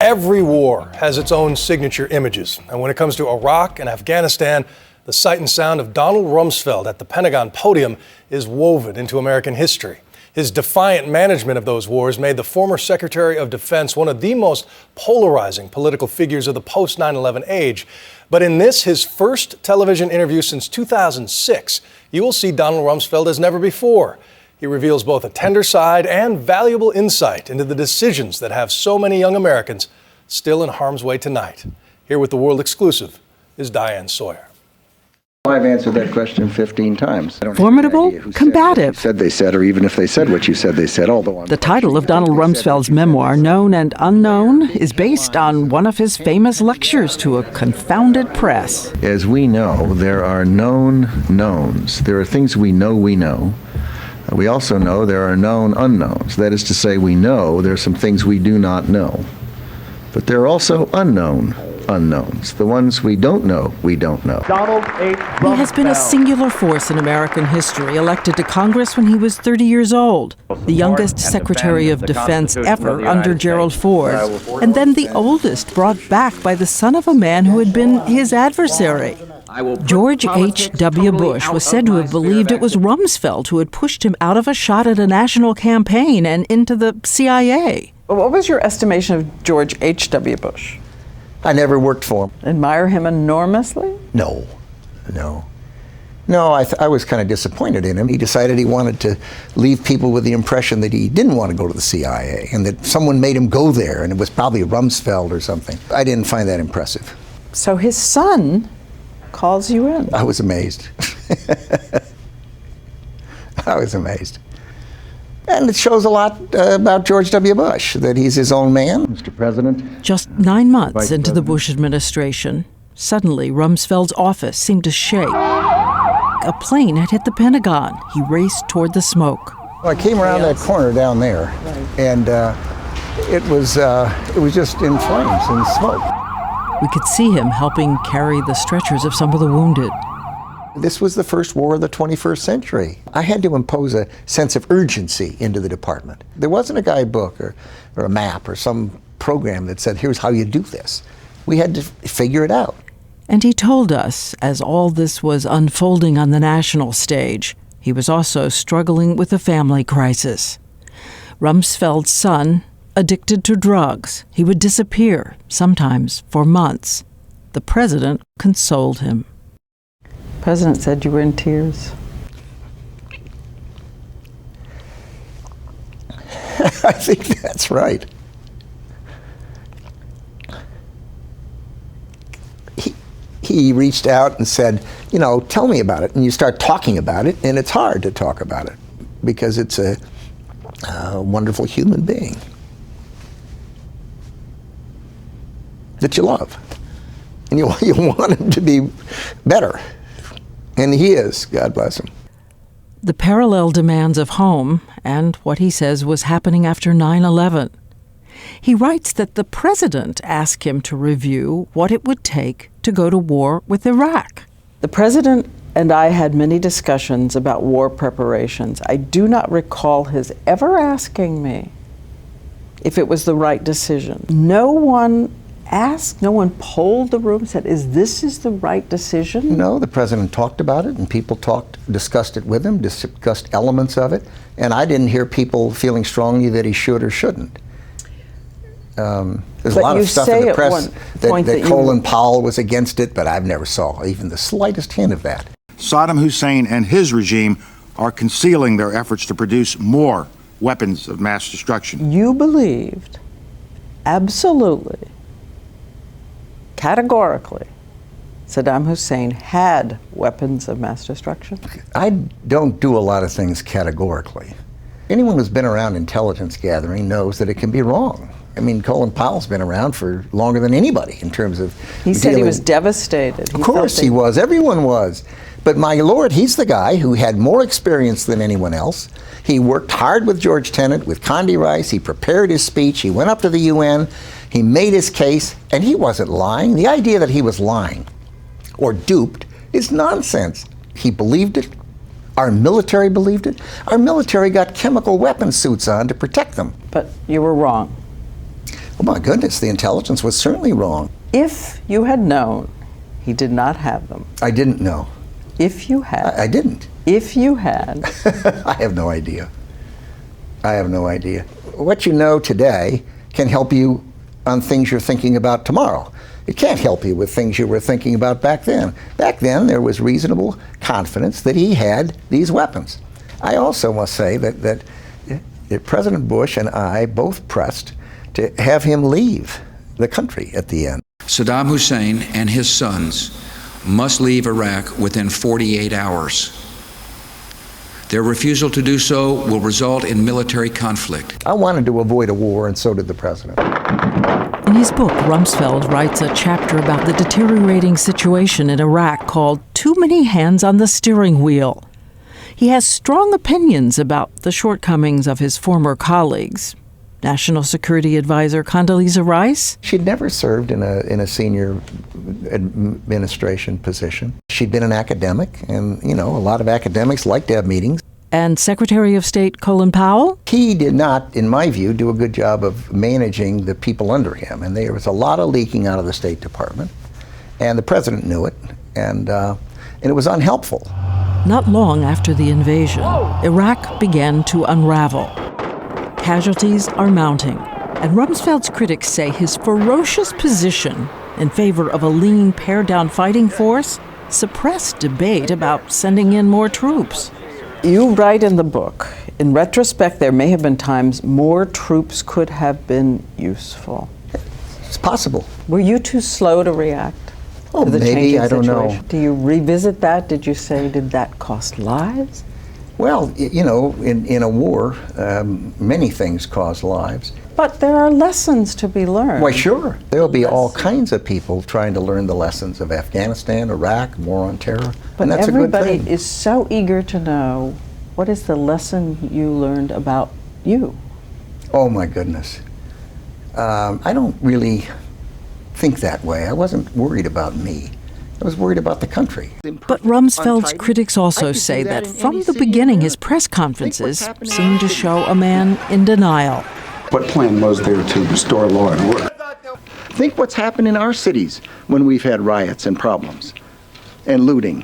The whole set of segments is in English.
Every war has its own signature images. And when it comes to Iraq and Afghanistan, the sight and sound of Donald Rumsfeld at the Pentagon podium is woven into American history. His defiant management of those wars made the former Secretary of Defense one of the most polarizing political figures of the post-9/11 age. But in this, his first television interview since 2006, you will see Donald Rumsfeld as never before. He reveals both a tender side and valuable insight into the decisions that have so many young Americans still in harm's way tonight. Here with the World Exclusive is Diane Sawyer. I've answered that question 15 times. Formidable, combative. Said they said, or even if they said what you said they said, although The title of Donald Rumsfeld's memoir, Known and Unknown, is based on one of his famous lectures to a confounded press. As we know, there are known knowns. There are things we know we know. We also know there are known unknowns. That is to say, we know there are some things we do not know. But there are also unknown unknowns. The ones we don't know, we don't know. Donald H. Rumsfeld. He has been a singular force in American history, elected to Congress when he was 30 years old, the youngest Secretary of Defense ever under Gerald Ford, and then the oldest brought back by the son of a man who had been his adversary. George H.W. Bush was said to have believed it was Rumsfeld who had pushed him out of a shot at a national campaign and into the CIA. What was your estimation of George H.W. Bush? I never worked for him. Admire him enormously? No. I was kind of disappointed in him. He decided he wanted to leave people with the impression that he didn't want to go to the CIA and that someone made him go there, and it was probably Rumsfeld or something. I didn't find that impressive. So his son calls you in. I was amazed. I was amazed. And it shows a lot about George W. Bush, that he's his own man. Mr. President. Just 9 months into the Bush administration, suddenly Rumsfeld's office seemed to shake. A plane had hit the Pentagon. He raced toward the smoke. Well, I came around that corner down there, and it was just in flames and smoke. We could see him helping carry the stretchers of some of the wounded. This was the first war of the 21st century. I had to impose a sense of urgency into the department. There wasn't a guidebook or a map or some program that said, here's how you do this. We had to figure it out. And he told us, as all this was unfolding on the national stage, he was also struggling with a family crisis. Rumsfeld's son, addicted to drugs, he would disappear, sometimes for months. The president consoled him. The president said you were in tears. I think that's right. He reached out and said, tell me about it. And you start talking about it, and it's hard to talk about it because it's a wonderful human being that you love. And you want him to be better. And he is, God bless him. The parallel demands of home and what he says was happening after 9/11. He writes that the president asked him to review what it would take to go to war with Iraq. The president and I had many discussions about war preparations. I do not recall his ever asking me if it was the right decision. No one asked, no one polled the room, said, is the right decision? No, the president talked about it, and people discussed it with him, discussed elements of it, and I didn't hear people feeling strongly that he should or shouldn't. There's a lot of stuff in the press that Colin Powell was against it, but I've never saw even the slightest hint of that. Saddam Hussein and his regime are concealing their efforts to produce more weapons of mass destruction. You believed, absolutely, categorically, Saddam Hussein had weapons of mass destruction? I don't do a lot of things categorically. Anyone who's been around intelligence gathering knows that it can be wrong. I mean, Colin Powell's been around for longer than anybody in terms of He said he was devastated. Of course he was. Everyone was. But my Lord, he's the guy who had more experience than anyone else. He worked hard with George Tenet, with Condoleezza Rice. He prepared his speech. He went up to the UN. He made his case, and he wasn't lying. The idea that he was lying or duped is nonsense. He believed it. Our military believed it. Our military got chemical weapon suits on to protect them. But you were wrong. Oh my goodness, the intelligence was certainly wrong. If you had known he did not have them. I didn't know. If you had. I didn't. If you had. I have no idea. I have no idea. What you know today can help you on things you're thinking about tomorrow. It can't help you with things you were thinking about back then. Back then, there was reasonable confidence that he had these weapons. I also must say that President Bush and I both pressed to have him leave the country at the end. Saddam Hussein and his sons must leave Iraq within 48 hours. Their refusal to do so will result in military conflict. I wanted to avoid a war, and so did the president. In his book, Rumsfeld writes a chapter about the deteriorating situation in Iraq called Too Many Hands on the Steering Wheel. He has strong opinions about the shortcomings of his former colleagues. National Security Advisor Condoleezza Rice. She'd never served in a senior administration position. She'd been an academic, and a lot of academics like to have meetings. And Secretary of State Colin Powell? He did not, in my view, do a good job of managing the people under him, and there was a lot of leaking out of the State Department, and the president knew it, and it was unhelpful. Not long after the invasion, Iraq began to unravel. Casualties are mounting, and Rumsfeld's critics say his ferocious position in favor of a lean, pared-down fighting force suppressed debate about sending in more troops. You write in the book, in retrospect, there may have been times more troops could have been useful. It's possible. Were you too slow to react to the maybe, changing I don't situation? know. Do you revisit that? Did you say, did that cost lives? Well, in a war, many things cause lives. But there are lessons to be learned. Why, sure. There'll be all kinds of people trying to learn the lessons of Afghanistan, Iraq, war on terror, and that's a good everybody thing. is so eager to know, what is the lesson you learned about you? Oh my goodness. I don't really think that way. I wasn't worried about me. I was worried about the country. But Rumsfeld's critics also say that from the beginning, his press conferences seemed to show a man in denial. What plan was there to restore law and order? Think what's happened in our cities when we've had riots and problems and looting.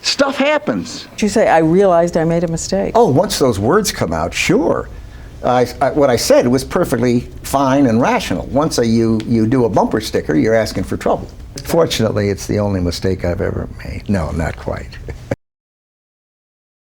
Stuff happens. Did you say, I realized I made a mistake? Oh, once those words come out, sure. What I said was perfectly fine and rational. Once you do a bumper sticker, you're asking for trouble. Fortunately, it's the only mistake I've ever made. No, not quite.